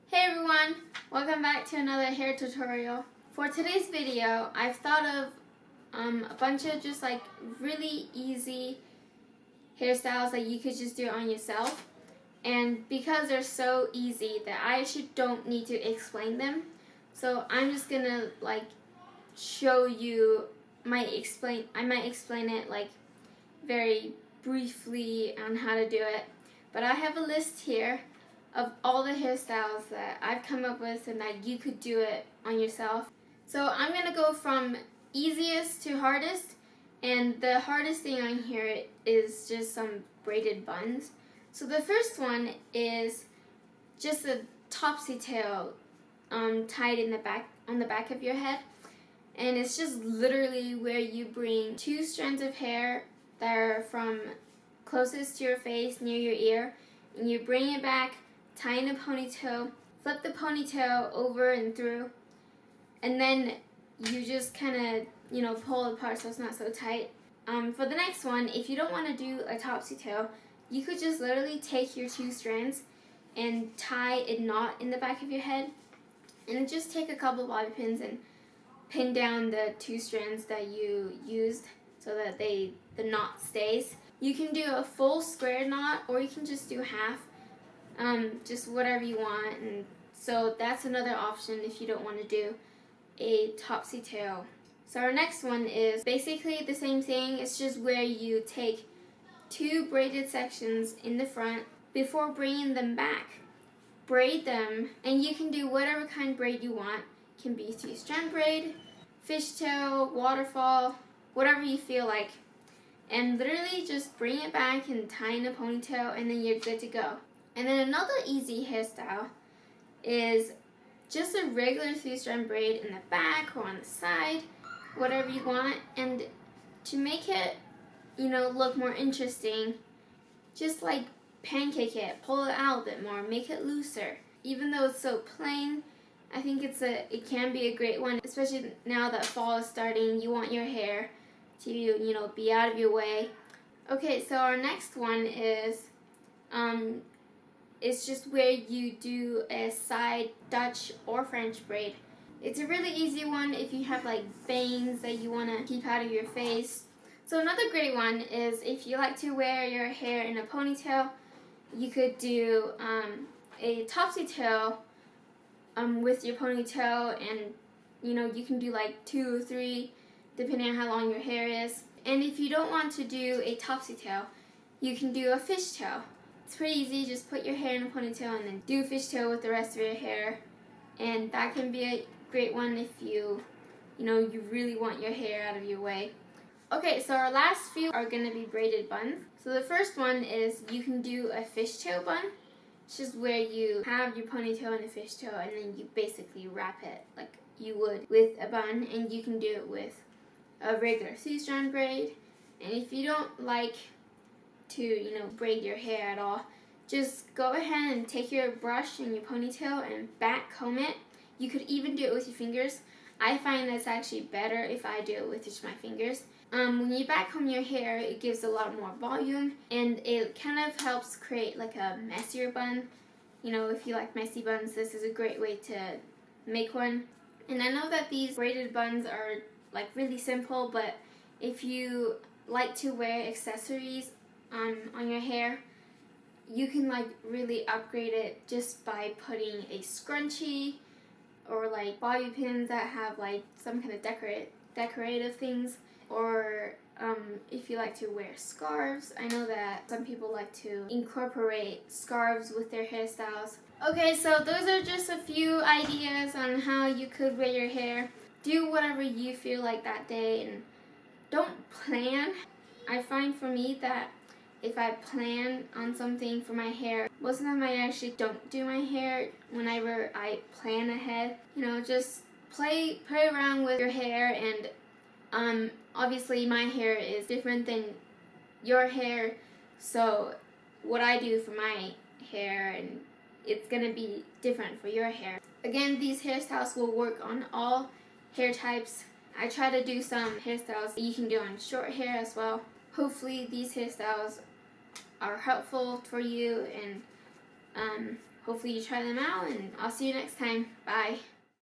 Hey everyone, welcome back to another hair tutorial. For today's video, I've thought of a bunch of just like really easy hairstyles that you could just do on yourself. And because they're so easy that I actually don't need to explain them, so I'm just gonna like show you, I might explain it like very briefly on how to do it. But I have a list here of all the hairstyles that I've come up with and that you could do it on yourself. So I'm going to go from easiest to hardest, and the hardest thing on here is just some braided buns. So the first one is just a topsy tail tied in the back, on the back of your head, and it's just literally where you bring two strands of hair that are from closest to your face near your ear, and you bring it back, tie in a ponytail, flip the ponytail over and through, and then you just kind of, pull it apart so it's not so tight. For the next one, if you don't want to do a topsy tail, you could just literally take your two strands and tie a knot in the back of your head, and just take a couple bobby pins and pin down the two strands that you used so that the knot stays. You can do a full square knot, or you can just do half. Just whatever you want, and so that's another option if you don't want to do a topsy tail. So our next one is basically the same thing. It's just where you take two braided sections in the front before bringing them back. Braid them, and you can do whatever kind of braid you want. It can be 3-strand braid, fishtail, waterfall, whatever you feel like. And literally just bring it back and tie in a ponytail, and then you're good to go. And then another easy hairstyle is just a regular 3-strand braid in the back or on the side, whatever you want. And to make it, look more interesting, just like pancake it, pull it out a bit more, make it looser. Even though it's so plain, I think it can be a great one, especially now that fall is starting. You want your hair to, be out of your way. Okay, so our next one is, it's just where you do a side Dutch or French braid. It's a really easy one if you have like bangs that you want to keep out of your face. So another great one is if you like to wear your hair in a ponytail, you could do a topsy tail with your ponytail, and you can do like 2 or 3 depending on how long your hair is. And if you don't want to do a topsy tail, you can do a fishtail. It's pretty easy. Just put your hair in a ponytail and then do a fishtail with the rest of your hair, and that can be a great one if you really want your hair out of your way. Okay, so our last few are going to be braided buns. So the first one is you can do a fishtail bun. It's just where you have your ponytail in a fishtail, and then you basically wrap it like you would with a bun, and you can do it with a regular 3-strand braid. And if you don't like to braid your hair at all, just go ahead and take your brush and your ponytail and back comb it. You could even do it with your fingers. I find that's actually better if I do it with just my fingers. When you back comb your hair, it gives a lot more volume, and it kind of helps create like a messier bun. If you like messy buns, this is a great way to make one. And I know that these braided buns are like really simple, but if you like to wear accessories on your hair, you can like really upgrade it just by putting a scrunchie or like bobby pins that have like some kind of decorative things, or if you like to wear scarves. I know that some people like to incorporate scarves with their hairstyles. Okay, so those are just a few ideas on how you could wear your hair. Do whatever you feel like that day, and don't plan. I find for me that if I plan on something for my hair, most of the time I actually don't do my hair whenever I plan ahead. Just play around with your hair, and obviously my hair is different than your hair, so what I do for my hair, and it's gonna be different for your hair. Again, these hairstyles will work on all hair types. I try to do some hairstyles that you can do on short hair as well. Hopefully these hairstyles are helpful for you, and hopefully you try them out, and I'll see you next time. Bye.